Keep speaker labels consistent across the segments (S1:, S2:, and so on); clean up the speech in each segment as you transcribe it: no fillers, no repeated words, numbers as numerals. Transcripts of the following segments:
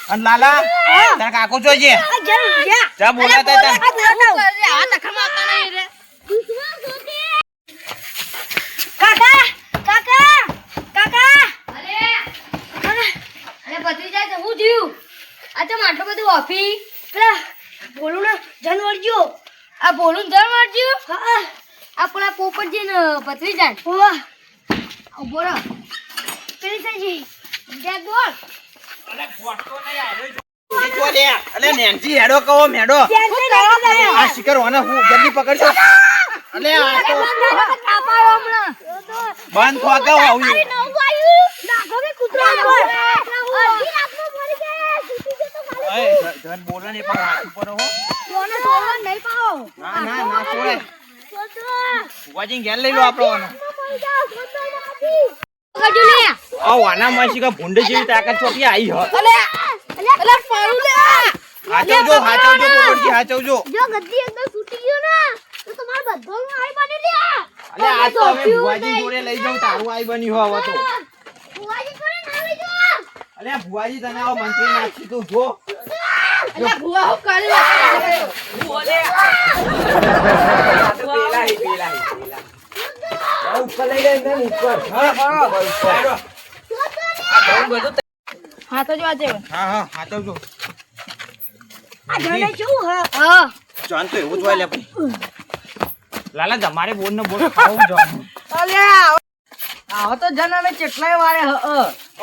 S1: અને લાલા તાર કાકો જોજે જા બોલાતા તા
S2: કાકા કાકા કાકા
S3: અરે ભત્રીજા તો હું થયું આ તો માટલો બધું ઓફી
S2: પેલા બોલું ને જનવરજો
S3: આ બોલું જણ મારજ્યું
S2: હા
S3: આ પેલા પોપટજી ને ભત્રીજા
S2: વાહ
S3: ઉભો રહો
S2: પેલી સાજી
S3: જ્યાં બોલ
S1: અલે નેન્સી હેડો કહો મેડો આ શિકર ઓને હું જલ્દી પકડજો અલે આ તો બંધ થવા ગયો આવું જન બોલે ને પણ હાથ ઉપર હો ના ના ના છોડે વાજી ઘેર લઈ લો આપણો ઓનો આ વાના માસી કા ભૂંડ જેવી તાકાત ચોકી આવી હો હાચવજો પોપટજી હાચવજો
S2: જો ગદ્દી એકદમ છૂટી ગયો ને તો તમાર બધોનું આઈ બની લે
S1: અલે આ તો હવે ભુવાજી જોડે લઈ જાઉં તારું આઈ બની હો હવે તો
S2: ભુવાજી જોડે ના લઈ જો
S1: અલે ભુવાજી તને આ મંત્રી નાખી તું જો
S3: ભુવા હું કરી
S1: પેલા ઉપર લઈ જાય ને ઉપર હા
S3: હા તો જો આજે
S1: હા હાચવજો
S2: આ જણે શું
S3: હા
S1: જાન તો એવું જ હોય લે ભાઈ લાલા તમારે બોલ ને બોલ ખાવું જાવ
S3: આવો તો જન હવે કેટલાય વારે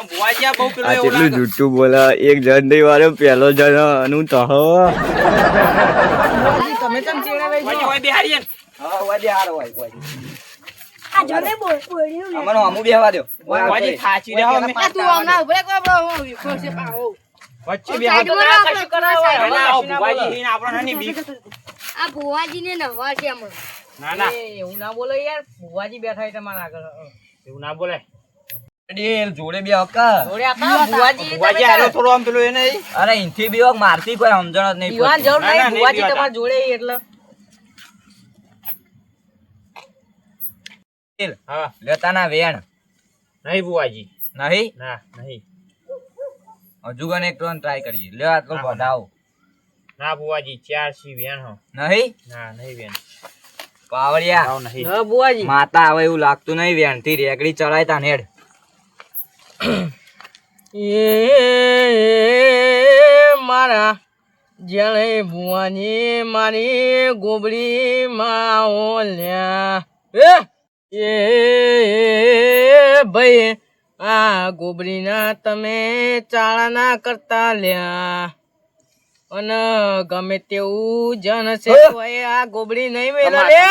S1: ભુવાજી આ બહુ પેલો
S4: આ
S1: એવું
S4: કેટલું
S1: લાગે
S4: જુઠ્ઠું બોલે એક જણ નહીં વાળો પેલો જણ અનું તો
S3: તમે કેમ ચીડા
S1: ભુવાજી હોય બિહારીએ
S4: હા વાજે હારો હોય
S2: આ જણે બોલ્યું લે
S4: અમનો અમુ બેહવા દો
S1: ભુવાજી થાચી રહ્યો અમે
S3: તું આમના ઉભરે કો બ્રો હું ખોસે પાઓ
S1: વચ્ચે બેહાર
S3: સાઈડમાં રાખો, કશું કરાવો.
S1: ના ભુવાજી હીને આપણો નાની બીક
S3: આ ભુવાજીને નવા છે હમણાં
S1: ના ના
S3: એવું ના બોલો યાર ભુવાજી બેઠા છે તમારા આગળ
S1: એવું ના બોલે
S4: જોડે બે હક્કા
S3: જોડે આપા ભુવાજી
S1: ભુવાજી આરો થોડો આમ પેલો એ નહીં
S4: અરે ઇનથી બે વખત મારતી કોઈ સમજણ જ નહીં
S3: દીવાન જરૂર
S1: ના, ના,
S3: નહીં ભુવાજી
S1: નહીં
S3: તમારા જોડે એટલે
S4: પડતી.
S1: હા
S4: લેતા ના વેણ
S1: નહીં ભુવાજી
S4: નહીં
S1: ના નહીં
S4: હજુ ગને એક ટોન ટ્રાય કરીએ લે આટલો વધાવો
S1: ના ભુવાજી 4 સી વેણ હો
S4: નહીં
S1: ના નહીં વેણ
S4: પાવડિયા
S1: આવ નહીં
S3: હા ભુવાજી
S4: માતા આવે એવું લાગતું નહીં વેણ થી રેગડી ચડાય તા નેડ
S3: મારા જેણે ભુવાની મારી ગોબડી માં ઓલ્યા એ ભાઈ આ ગોબડીના તમે ચાળાના કરતા લ્યા અને ગમે તેવું જન છે તોય આ ગોબડી નહીં મેલે લે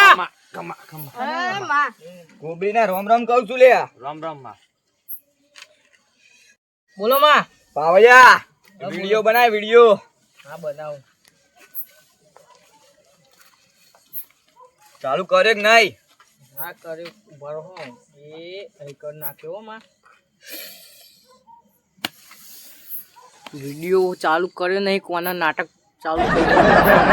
S1: ખમા
S4: ગોબડી ના રોમ રોમ કહું છું લે
S1: રામ રામ માં
S3: બોલો માં
S4: પાવડિયા વિડિયો બનાય વિડિયો
S3: હા બનાવું
S4: ચાલુ કરે કે નહીં
S3: હા કર્યું ઉભા રહો એ અહીં કરી નાખ્યો માં વિડિયો ચાલુ કર્યો નહીં કોના નાટક ચાલુ કર્યું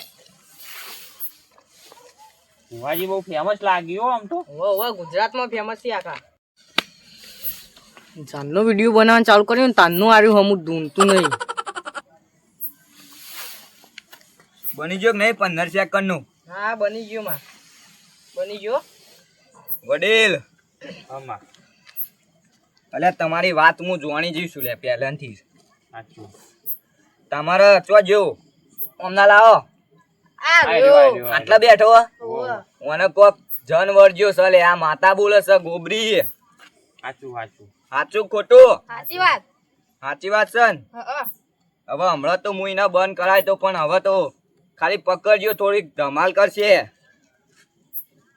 S1: ભુવાજી બહુ ફેમસ લાગ્યો આમ તો
S3: હવે ગુજરાતમાં ફેમસ છે આખા જાનનો વિડિયો બનાવવાનું ચાલુ કર્યું ને તાનનું આર્યું હમું ધૂનતું નહીં
S4: બની ગયો કે નહીં 15 સેકન્ડ નું
S3: હા બની ગયો માં બની ગયો
S4: વડીલ
S1: આમાં
S4: અલ્યા તમારી વાત હું જોવાની જઈશું લે પહેલાથી
S1: સાચું
S4: તમારે ચો જો અમના લાવો આટલા બેઠો ઓને કોક જન વર્જ્યો છે લે આ માતા બોલે છે ગોબરી
S1: સાચું સાચું
S4: સાચું ખોટું
S3: સાચી વાત
S4: સાચી વાત છે ને? હવે હમણાં તો હું એને બંધ કરાય તો પણ હવે તો ખાલી પકડજો થોડીક ધમાલ કરશે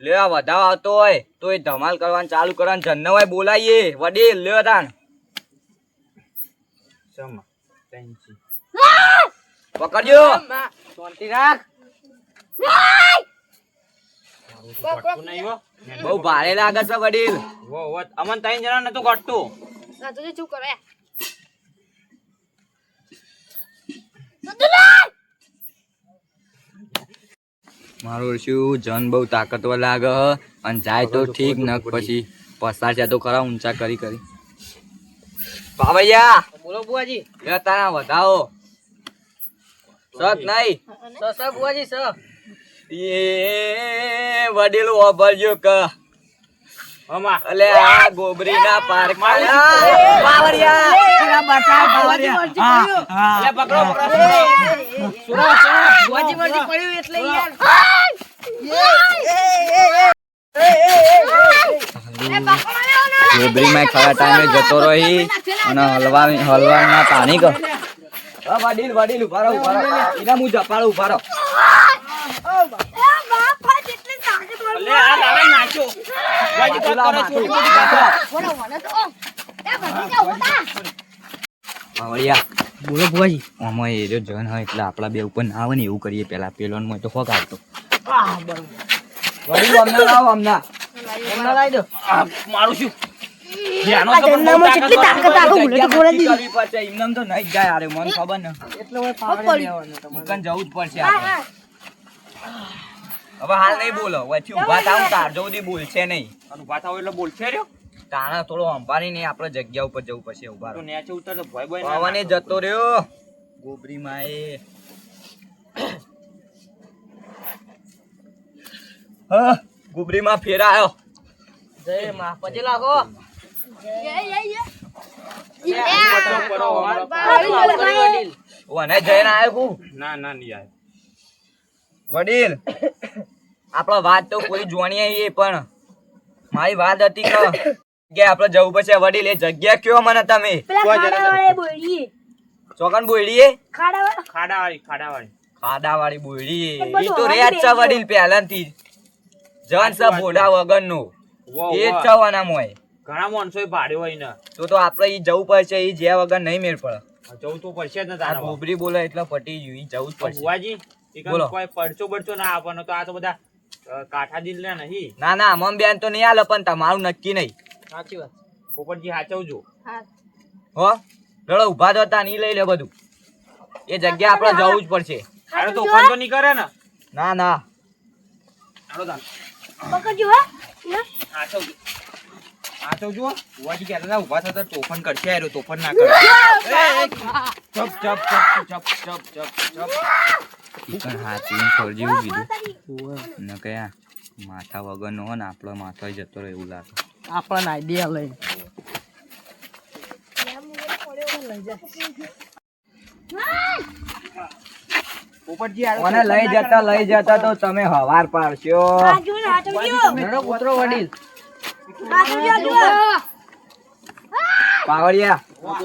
S4: લે આ વધાવ આવતો હોય તો એ ધમાલ કરવાનું ચાલુ કરવાનું જન્ન હોય બોલાઈએ વડીલ લે તાન
S1: સમા પેન્સી
S4: પકડજો
S3: શાંતિ રાખ
S1: ગટતું નહીં હો
S4: બહુ ભારે લાગે છે વડીલ
S1: વો અમન 3 જણા નતું ગટતું
S3: ચૂપ કરો
S4: મારું શું જન બહુ તાકતવર લાગે હ અને જાય તો ઠીક ન પછી પસાર છે તો ખરા ઊંચા કરી કરી બાવળિયા
S3: બોલો બુઆજી.
S4: લે તારા વધાવો સત નહીં
S3: સ બુઆજી સ.
S4: એ વડીલ વાપરજો ક અલે આ ગોબરીના પાર્કમાં બાવળિયા
S1: લે પકડો
S3: બુઆજી મરજી પડ્યું એટલે યાર.
S4: ગોબરીમાં ખરા ટાઈમે જતો રહી અને હલવાના પાણી ક વડીલ ઉભા રહો એના હું જપાડો ઉભા રહો
S1: લે આ લાલા નાખ્યો બાજી કોક કરે છોટી મોટી
S4: બાવળિયા
S3: બોલો બુઆજી.
S4: આમાં એ જો જન હોય એટલે આપણા બે ઉપર ના આવે ને એવું કરીએ પેલા પેલોન માં તો ફોક આવતો વડીલ અમને લાવો અમને
S3: હમણાં લાવી દો.
S1: મારું શું ધ્યાનો તો પણ બહુ તાકાત આવે.
S4: કરવી પડશે એમને તો નહીં જ જાય અરે મને ખબર ને
S3: એટલે હવે પાવડે લેવાનું તમારે.
S4: દુકાન જવું જ પડશે આપણે. હવે હાલ નહીં બોલો વચ્ચે ઉભા થાવ તાર જલ્દી બોલશે નહીં
S1: આનું વાત આવો એટલે બોલશે રહ્યો
S4: તાણા થોડો અંબારી નહીં આપણે જગ્યા ઉપર જવું પડશે ઉભા
S1: તો
S4: રહો.
S1: નેચે ઉતર તો ભય ભય
S4: પવને જતો રહ્યો ગોબરી માં એ હા ગોબરી માં ફેરાયો
S3: જય માં પછી લાગો. વડીલ.
S4: ઓને જઈને આવ્યો કુ
S1: ના ના નહીં આવે
S4: વડીલ આપણો વાત તો કોઈ જોણીએ એ પણ મારી વાત હતી કે આપણે જવું પડશે વડીલ એ જગ્યા કયો મને તમે ચોકન બોયડીએ
S1: ખાડાવાળી
S4: ખાડાવાળી બોયડી ઈ તો રે જ છે વડીલ પહેલાથી જન છે ભોડા વગરનો એ જ છે આના મોય
S1: ઘણા માણસો ભાડે હોય ને
S4: તો આપણે ઈ જવું પડશે ઈ જ્યાં વગર નહીં મેળ પડે
S1: જવું તો પડશે જ ને
S4: આ
S1: તારા
S4: ગોબરી બોલે એટલે પટી ગયું ઈ જવું જ પડશે
S1: બુવાજી
S4: બોલો.
S1: કોઈ પડચો બડચો ના આપવાનો તો આ તો બધા કાઠા દિલ ને નહીં
S4: ના ના મમ બેન તો નહીં આલે પણ તમારું નક્કી નહીં
S3: સાચી વાત.
S1: પોપટજી હાચવજો
S4: હો લડો ઉભા થતા નહીં લઈ લે બધું એ જગ્યા આપણે જવું જ પડશે
S1: અરે તો ઓપન તો નહીં કરે ને
S4: ના ના
S1: હાલો તાન
S2: પકડજો
S1: હાચવજો હાચવજો બુવાજી કહેતા હતા ઊભા થતા તોફાન કરશે આયરો તોફાન ના કરે ચપ ચપ ચપ ચપ ચપ ચપ
S4: ઈકણ હાથીને છોડ જેવું કીધું ન કયા માથા વગરનો હો ને આપણો માથો જતો રહે એવું લાગે
S3: આપણને આઈડિયા લઈ.
S1: પોપટજી આયો
S4: મને લઈ જતા તો તમે હવાર પાડશો
S3: મેળો કૂતરો વડીલ.
S4: પાવડિયા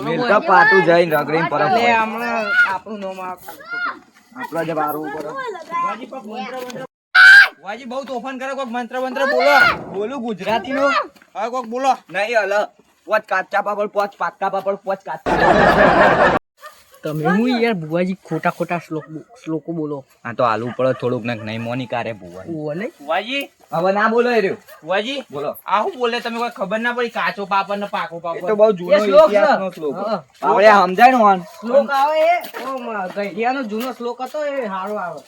S4: મિલતા પાટું જઈને રગડીને પરત
S3: એટલે
S4: હોય.
S3: હમણાં આપણું નામ
S4: આપણો જ વારું ઉપર
S1: બુવાજી બહુ તોફાન કરે કોક મંત્ર મંત્ર બોલો
S4: બોલું ગુજરાતી નું
S1: હવે કોક બોલો
S4: નહીં હલ પોચ કાચા પાપડ પોચ પાક્કા પાપડ પોચ કાચા
S3: તમે હું યાર બુઆજી ખોટા ખોટા શ્લોકો બોલો.
S4: આ તો આલુ પડે થોડુંક ને નહીં મોની કારે ભૂવા
S3: ઓવો નહીં.
S1: બુવાજી
S4: હવે ના બોલો એ રહ્યું
S1: બુવાજી
S4: બોલો
S1: આ હું બોલે તમે કોઈ ખબર ના પડી કાચો પાપડ ને પાકો
S4: એ
S1: પાપડ
S4: તો બહુ જૂનો
S3: એ શ્લોક છે.
S4: ઇતિહાસનો શ્લોક
S3: હા.
S4: પાવડિયા સમજાય ને ઓન
S3: શ્લોક આવે એ ગઈડિયાનો જૂનો શ્લોક હતો એ સારો આવે.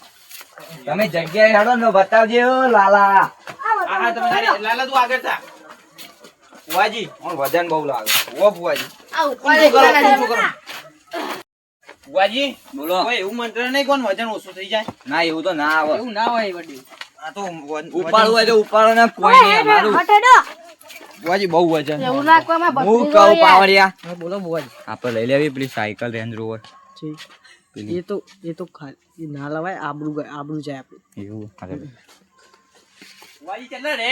S4: તમે જગ્યાએ હેડો ને બતાવજો લાલા
S1: હા તમે તારી લાલા તું આગળ થા બુવાજી
S4: વજન બહુ લાગે
S1: ઓ બુવાજી બુવાજી
S4: બોલો
S1: કોઈ એવું મંત્ર નહીં કોણ વજન ઓછું થઈ જાય
S4: ના એવું તો ના આવે
S3: એવું ના હોય વડીલ.
S1: આ તો
S4: ઉપાડવું હોય તો ઉપાડો ને કોઈ નહીં અમારું
S1: બુવાજી બહુ વજન
S4: હું કહું પાવડિયા
S3: હા, બોલો બુઆજી.
S4: આપણે લઈ લેવી પેલી સાયકલ રેન્જ રોવર
S3: ઠીક.
S4: પેલી
S3: એ તો ખાલી ના લવાય આબરૂ જાય આપણે.
S4: એવું અરે
S1: બુવાજી ચાલે રે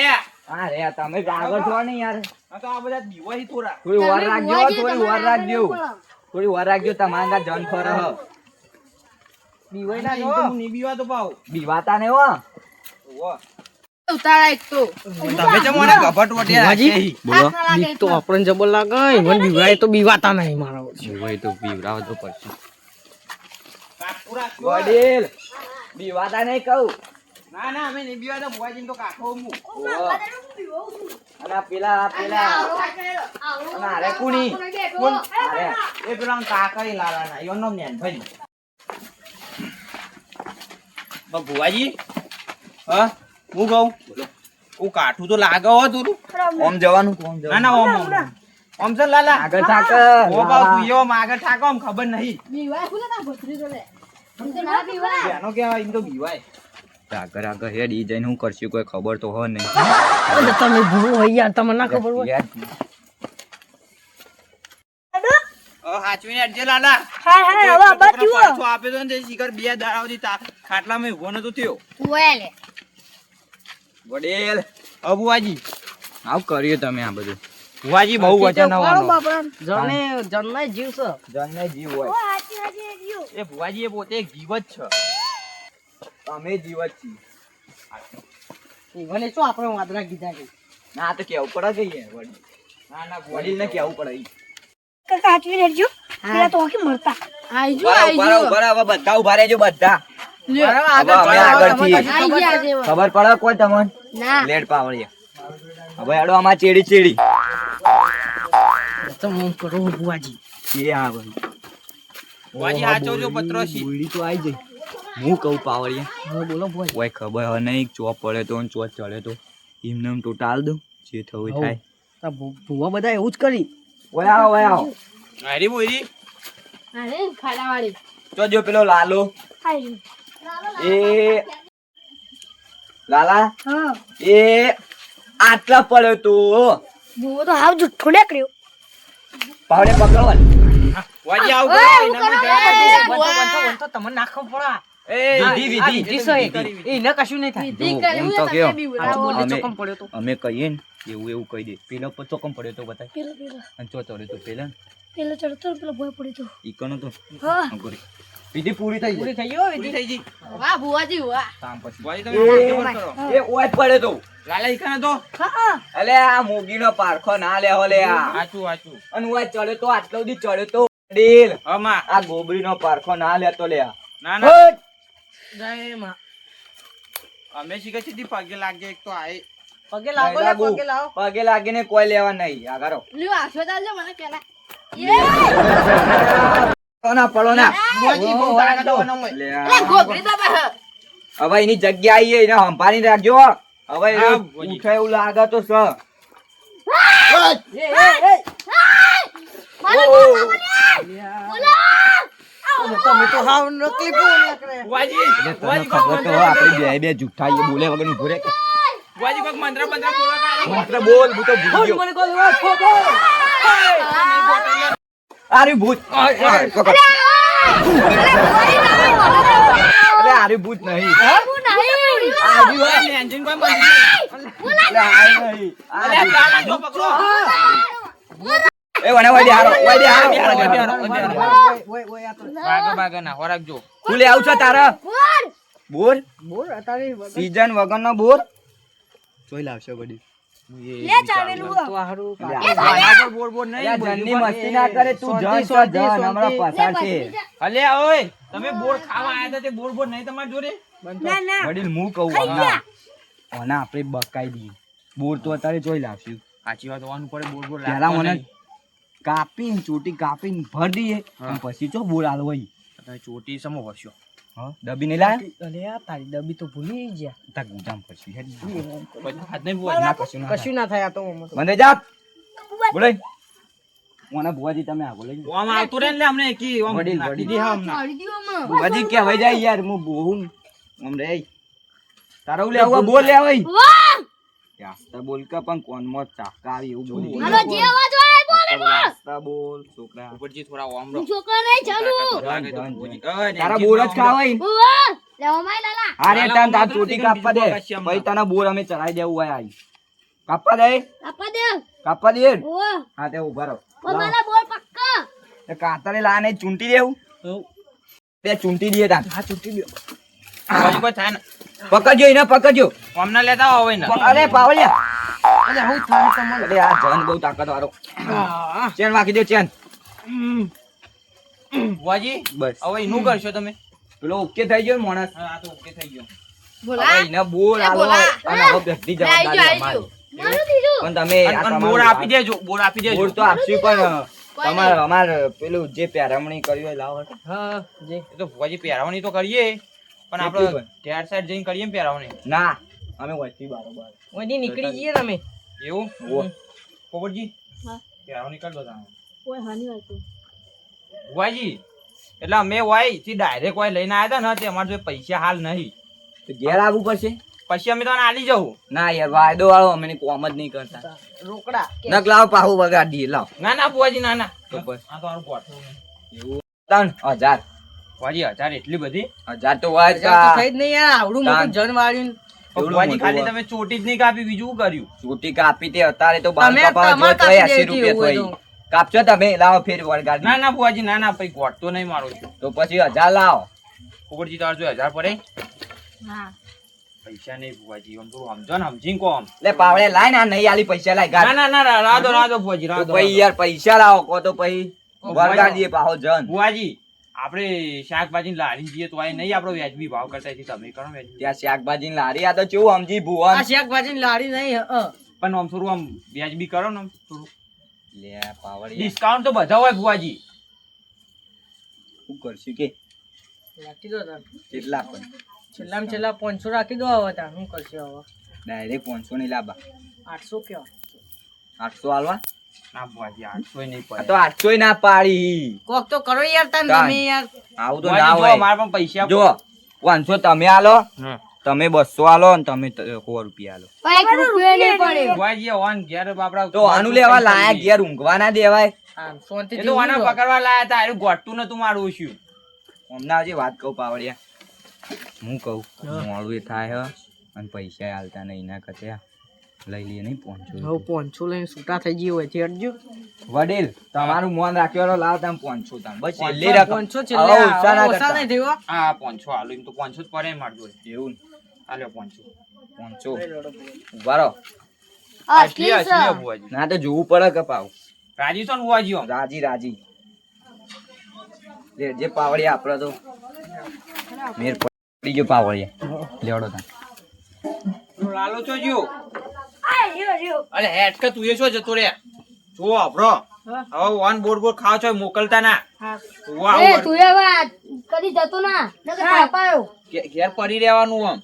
S4: હા રે તમે આગળ છો ને યાર
S1: આ તો આ બધા દીવાઈ થોડા
S4: થોડી વાર રાખજો થોડી વાર રાખજો તમારા જન ફર
S1: દીવાઈ ના નહીં તો હું નહીં બીવા તો પાવ
S4: બીવાતા ને હો
S1: તમે જે મને ગભટ વટ્યા
S3: બુવાજી.
S4: બોલો
S3: બીક તો આપણને જબર લાગે મને બીવડાય તો બીવાતા નહીં મારા વચ્ચે.
S4: ભાઈ તો બીવરાવ તો પડશે
S1: પૂરા
S4: વડીલ બીવાતા નહીં કહું
S1: ના ના અમે નહીં બીવા તો બુવાજી તો કાઠો હું
S4: અને પેલા અને અરે કુણી અરે
S1: એ પેલા કાકા લાલા ના યો નામ નેન ભાઈ બુવાજી હા હું કહું હું કાઠું તો લાગે હો થોડું
S4: ઓમ જવાનું
S1: ના ના ઓમ ઓમ આમ છે લાલા
S4: આગળ થાક
S1: ઓ બાવ તું એવો આમ આગળ થાકો આમ ખબર નહીં
S2: બીવાય ખુલે તા ભત્રીજો લે હું તો ના બીવાય
S1: એનો કેવાય એમ તો બીવાય
S4: આગળ હેડ ઈ જઈને હું કરશું કોઈ ખબર તો હો નહીં
S3: અરે તમે ભૂવો હોય યાર તમને ના ખબર હોય
S4: યાર,
S1: હાચવીને અડજે લાલા
S2: હાય હાય હવે બચ્યું
S1: પાછો આપે તો ને તે શિખર બે દાડા સુધી ખાટલામાં ઊભો નતો થયો
S2: ઓય લે
S4: વડીલ
S1: અબુવાજી
S4: આવ કર્યું તમે આ બધું
S1: બુવાજી બહુ વચન આવવાનો
S3: જન્મે જીવ છે
S4: જનને જીવ હોય
S2: હાચી હાચી જીવ
S1: એ બુવાજી એ પોતે એક જીવ જ છે
S4: અમે જીવ જ છીએ
S3: ઈવને શું આપણે વાદરા કીધા છે
S4: ના આ તો કેવું પડે કે યાર વડીલ
S1: ના ના
S4: વડીલને કેવું પડે ઈ.
S2: કાકા હાચવી લેજો પેલા તો કે મરતા આઈજો
S4: ઉભા રહો, હવે બધા ઉભા રહેજો બધા
S3: બરાબર,
S4: હવે
S3: આગળ
S4: અમે આગળ છીએ.
S2: આઈ ગયા છે
S4: ખબર પડે કોઈ તમને
S2: ના
S4: લેટ પાવડિયા હવે હેડો આમાં ચેડી ચેડી
S3: તો હું કરું બુવાજી
S4: એ હા ભાઈ
S1: બુવાજી હાચવજો પત્રોસી
S4: બોયડી તો આઈ જઈ હું કહું પાવડિયા
S3: હવે બોલો બુવાજી
S4: કોઈ ખબર હવે નહીં ચોપ પડે તો ને ચોપ ચડે તો એમને એમ ટોટાલ દઉં જે થવું એ થાય
S3: આ ભૂવા બધા એવું જ કરી
S4: ઓય આવો
S1: હારી બોયરી
S2: અરે ખાડાવાળી
S4: તો જો પેલો લાલો
S2: આઈ
S4: એ લાલા
S2: હા
S4: એ આટલા પડ્યો તો
S2: બુવો તો હાવ જુઠ્ઠો નીકળ્યો
S4: પાવડે પકડવાનું
S1: બુવાજી આવ
S2: ઓય, હું કરો?
S3: તો તમને ના ખબર પડે
S1: એ
S4: વિધિ,
S3: આ
S4: વિધિ.
S3: વિધિ છે એ એને કશું નહીં થાય
S2: વિધિ
S4: જો,
S2: કર્યું
S4: એમ તો
S2: તમે
S4: કયો.
S2: બીવડાવો.
S3: બોલે
S4: અમે-
S3: ચોકમ પડ્યો તો
S4: અમે કહીએ ને એવું કહી દે પેલો પર ચોકમ પડ્યો તો બતાય
S2: પેલો પેલો
S4: અને ચો ચડ્યો તો પેલા
S2: પેલો ચડતો પેલો ભોય પડી તો
S4: ઈકનો તો
S2: હા
S4: આમ કરી. વિધિ પૂરી થઈ
S3: પૂરી
S4: જાય
S3: થઈ ગયો
S1: પૂરી
S3: વિધિ
S1: થઈ ગઈ
S2: વાહ બુવાજી વાહ
S4: કામ પછી
S1: બુવાજી તમે હાથ જબર કરો
S4: એ ઓય પડ્યો તો
S1: લાલા ઈકાને તો
S2: હા
S4: અલે આ મોગીનો પારખો ના લેવો લે આ
S1: હાચું હાચું
S4: અને ઓય ચડ્યો તો આટલો સુધી ચડ્યો તો ડીલ
S1: હમા
S4: આ ગોબરીનો પારખો ના લેતો લે આ
S1: ના ના
S4: હટ!
S3: જય માં
S1: અમે શીખે છે પગે લાગે એક તો આય
S3: પગે લાગો લે
S4: લાગુ.
S3: પગે લાવો
S4: પગે લાગીને કોઈ લેવા નહીં આગળ
S2: લ્યો આશીર્વાદ આલજો મને પેલા
S4: પડો ના પડો ના
S1: બુવાજી બહુ તાકાત આવવાનો હોય.
S4: લે
S2: એ
S4: આ.
S2: ગોબરી તો બહ
S4: હવે એની જગ્યા આવીએ એને સંભાળી રાખજો હવે એ
S1: હા, ભોજી.
S4: ઉઠે એવું લાગે તો સ
S3: તમે તો હાવ નકલી બોલ્યા કરે
S1: બુવાજી
S4: તને
S1: બુવાજી
S4: ખબર તો હોય, આપણે બે જુઠ્ઠા એ બોલે વગર ઉભો રે
S1: બુવાજી કોઈક મંત્ર મંત્ર બોલવા
S4: માત્ર બોલ હું તો ભૂલી ગયો
S3: મને કહો ફોફો
S4: આરી ભૂત પકડ. અરે આરી ભૂત નહીં આરી હોય.
S1: એન્જિન કોઈ મંત્ર
S4: અરે આરી નહીં.
S1: અરે
S4: આરી.
S1: ગાલા જો પકડો
S4: એ વને વડે હારો વડે હારો
S1: વડે હારો.
S3: ઓય ઓય આ તો
S1: બાગા બાગા ના હોરાકજો
S4: ફૂલે આવું છે તારા બોર
S3: બોર અતારે
S4: સીઝન વગરનો બોર જોઈ લાવશો બડી
S2: લે ચાવેલું
S3: તો હારું
S1: બોર બોર નહીં
S4: અલ્યા જનની મસ્તી ના કરે તું જન છો જન હમણાં પસાર છે
S1: અલે ઓય તમે બોર ખાવા આયા હતા તે બોર બોર નહીં તમાર જોડે
S2: ના ના
S4: વડીલ હું કહું આના આના આપણે બકાઈ દઈએ બોર તો અત્યારે જોઈ લાવશું
S1: સાચી વાત હોવાનું પડે બોર બોર
S4: પહેલા મને કાપીને ચોટી કાપીને ભર દઈએ અને પછી ચો બોર આલો હોય
S1: તમે ચોટી સમો વસ્યો
S4: હા ડબ્બી નહીં લાયા
S3: અલે આ તારી ડબ્બી તો ભૂલી ગયા
S4: તા ગુજામ કરશું હેડ
S1: પછી હાથ નહીં બોલ
S4: ના કશું ના
S3: કશું ના થાય આ તો
S4: બંધે જા બોલે મોના બુવાજી તમે આગો લઈ જાઓ.
S1: આમ આવતું રહે ને લે અમને કી આમ
S4: વડીલ,
S1: નાખી
S4: વડીલ.
S1: દી હા અમને
S2: છોડી દીધો અમે
S4: બુવાજી કહેવાય જાય યાર હું બોહું આમ રે તારા ઉલે આવું બોલ લે આવઈ
S2: વાહ
S4: રાસ્તા બોલ કે પણ કોનમાં ચાકા આવી એવું બોલી
S2: હાલો જે અવાજ હોય બોલે બોલ
S4: રાસ્તા બોલ છોકરા
S1: ઉપરજી થોડા ઓમ રો
S2: છોકરા નહીં ચાલુ
S4: તારા બોર જ ખાવાય
S2: વાહ લેવા માય લાલા
S4: અરે
S1: લાલા,
S4: તાન તાર
S1: હું
S4: ચોટી
S1: તો
S4: કાપવા દે
S1: બીજું કશું
S4: પછી તને બોર અમે ચડાઈ દેવું હોય આઈ કાપવા દે
S2: આપા દે
S4: કાપવા દે
S2: ઓ
S4: હા તે ઉભા રહો
S2: પણ મને બોલ પક્કા
S4: તે કાતરે લાને ચૂંટી દેવું તે ચૂંટી દે તાન
S3: હા છૂટી ગયો
S1: પછી કોઈ થાય ને
S4: પકડજો એને પકડજો
S1: અમને લેતા આવો ને
S4: અરે પાવળિયા
S3: અલે હું થાય તમારે
S4: અરે આ જન બહુ તાકાત વાળો ચેન વાકી દો ચેન
S1: બુવાજી
S4: બસ
S1: હવે એનું કરશો તમે
S4: પેલો ઓકે થઈ ગયો ને માણસ
S1: હા આ તો ઓકે થઈ ગયો
S2: બોલા
S4: હવે એને બોર આલો
S2: બોલા.
S4: અને હવે બેઠી જવાબદારી અમારી.
S2: મારું દીધું
S4: પણ તમે આ
S1: અને
S4: તમારું
S1: બોર આપી દેજો બોર આપી દેજો
S4: બોર તો આપશું પણ તમારે અમાર પેલું જે પેરામણી કર્યું હોય લાવો
S3: હા જે
S1: એ તો ભુવાજી પહેરાવણી તો કરીએ પણ
S4: કેટલી
S1: આપણે ઘેર સાઈડ જઈને કરીએ ને પહેરાવણી
S4: ના અમે વચ્ચે બારોબાર
S3: ઓયથી નીકળી જઈએ ને અમે
S1: એવું
S4: ઓ
S1: પોપટજી કેરો નીકળ દો તાણ.
S2: કોઈ હાની વાત નહીં.
S1: ભુવાજી એટલે અમે હોય થી ડાયરેક્ટ હોય લઈને આવ્યા હતા ને તે અમારે જોડે પૈસા હાલ નહીં.
S4: તો ઘેર આવવું પડશે.
S1: પછી અમે તને આલી જવું.
S4: ના યાર વાયદો વાળો અમે કોમ જ નહીં કરતા.
S3: રોકડા
S4: નક લાવ પાહુ વગાડી લાવ.
S1: ના ના ભુવાજી ના ના.
S4: તો બસ.
S1: આ તો મારું ગોઠવું નહીં.
S4: એવું 3000
S1: ભુવાજી 1000 એટલી બધી?
S4: 1000 તો હોય જ
S3: તો
S4: કા.
S3: થઈ જ નહીં યાર આવડું મોટું જન વાળ્યું
S4: એવડું
S1: ભુવાજી
S4: મોટું
S1: ખાલી
S4: હોય.
S1: તમે ચોટી જ નહીં કાપી, બીજું શું કર્યું?
S4: ચોટી કાપી તે અત્યારે તો બાર
S3: તમે
S4: કપાવા
S3: તમારે
S4: જો તો
S3: કાપી
S4: 80
S3: દેવી
S4: રૂપિયા
S3: એવું હોય
S4: થઈ. કાપજો તમે લાવો ફેર વગાડી.
S1: ના ના ભુવાજી ના ના પછી ગોઠતો નહીં મારું છું.
S4: તો પછી 1000 લાવો.
S1: ઉપરજી તાર જો 1000 પડે
S2: હા.
S1: પૈસા નહીં ભુવાજી, આમ થોડું સમજો ને, સમજીને કહો આમ.
S4: લે પાવડે લાય ને આ નહીં આલી પૈસા લાય
S1: ના
S4: ગાડ.
S1: ના ના રાધો ભુવાજી
S4: તો
S1: રાધો.
S4: પછી યાર પૈસા લાવો કો તો પછી વગાડીએ પાહો જન.
S1: ભુવાજી આપણે શાકભાજી લારી જઈએ તો આ નહીં આપણો વ્યાજબી ભાવ કરતા હતી, તમે કરો વ્યાજબી.
S4: ત્યાં શાકભાજી લારી આ તો કેવું સમજી ભુવન.
S3: આ શાકભાજી લાડી નહીં
S1: પણ આમ થોડું આમ વ્યાજબી કરો ને, આમ થોડું
S4: લે પાવડે
S1: ડિસ્કાઉન્ટ તો બધા હોય ભુવાજી.
S4: શું કરશું કે
S3: રાખી દો તાર.
S4: કેટલા પણ
S3: છેલ્લામાં છેલ્લા 500 રાખી દો હવે તાર શું કરશે હવે
S4: ડાયરેક્ટ 500 નહીં લાવવા.
S3: 800 કયો
S4: 800 આલવા.
S1: ના ભુવાજી 800 નહીં
S4: આ
S1: પડે.
S4: તો 800 ય ના પાડી.
S3: કોક તો કરો યાર તાર
S4: તાન.
S3: તમે યાર
S4: આવું તો
S1: ભુવાજી,
S4: ના
S1: જો
S4: હોય.
S1: અમારે પણ પૈસા
S4: જો 500 તમે આલો,
S1: હા.
S4: તમે 200 આલો અને તમે 100 રૂપિયા આલો.
S2: પણ 1 રૂપિયો નહીં પડે.
S1: ભુવાજી ઓન ઘેર બાપડા
S4: તો આનું લેવા લાયા ઘેર ઊંઘવા ના દેવાય.
S3: આમ
S1: એ
S3: શાંતિથી
S1: તો આના
S3: ઊંઘો.
S1: પકડવા લાયા હતા, આનું ગોઠતું નતું મારું ઓછું.
S4: હમણાં જે વાત કહું પાવડિયા, હું કહું મોડું એ થાય હ અને પૈસા આલતા નહીં ના કતે લઈ લઈએ નહીં 500
S3: હવે 500 લઈને છૂટા થઈ ગઈ હોય છે અડજો
S4: વડીલ તમારું મોન રાખ્યો લાવ તમે 500 તમે બસ છેલ્લી
S3: 500
S4: રકમ.
S3: છેલ્લે
S4: હવે ઓછા ના
S3: ઓછા
S4: કરતા.
S3: નહીં થયો
S1: હા 500 આલુ, એમ તો 500 જ પડે માર જોડે.
S4: એવું ને?
S1: આલ્યો 500.
S4: 500 ઉભા રહો.
S1: અસલી
S2: અસલી
S1: અસલી
S2: છે.
S1: ભુવાજી.
S4: ના તો જોવું પડે કે પાવ.
S1: રાજી છો ને ભુવાજી આમ?
S4: રાજી રાજી લે જે પાવડિયા આપડે તો મેર પડી ગયો પાવડિયા લેવડો તા.
S1: તો લાલો છો જ્યો?
S2: આ રહ્યો રહ્યો.
S1: અરે હેડ કે તું એ શું જતો રે? જો આપરો હવે ઓન બોર્ડ ખાવ છો મોકલતા ના. વાહ,
S2: એ તું એ વાત કદી જતો ના નકર થાપાયો.
S1: ઘેર પડી રહેવાનું આમ.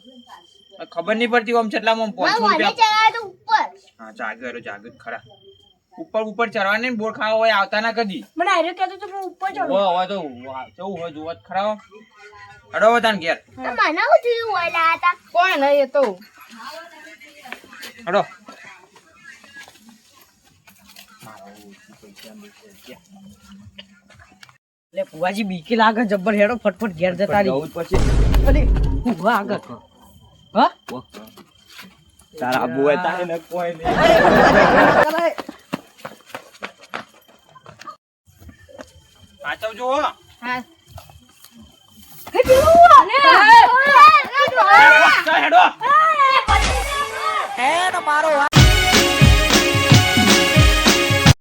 S1: ખબર નહીં પડતી આમ કેટલામાં આમ 500
S2: મને
S1: રૂપિયા.
S2: ચડાય તો ઉપર.
S1: હા જાગર ખરા. ઉપર ચડવા નહીં, બોર્ડ ખાવા હોય આવતા ના કદી.
S2: મને આર્યો કહેતો તો હું ઉપર ચડું.
S1: હવે તો જવું હોય જોવા જ ખરા. હડો તાન ઘેર
S2: તો મને હું થયું હોય લાયા તા.
S3: કોઈ નહીં એ તો
S1: હડો.
S3: લે ફુવાજી બીકી લાગે જબ્બર હેડો ફટફટ ઘેર જતા રહી
S4: જવું જ પડશે.
S3: અરે ઉભા આગળ હા
S4: તારા આબુ હોય તારે ન કોઈ નહીં.
S1: પાછળ જુઓ.
S2: હા. હે પેલું ને.
S1: ચાલ હેડો.
S3: મારો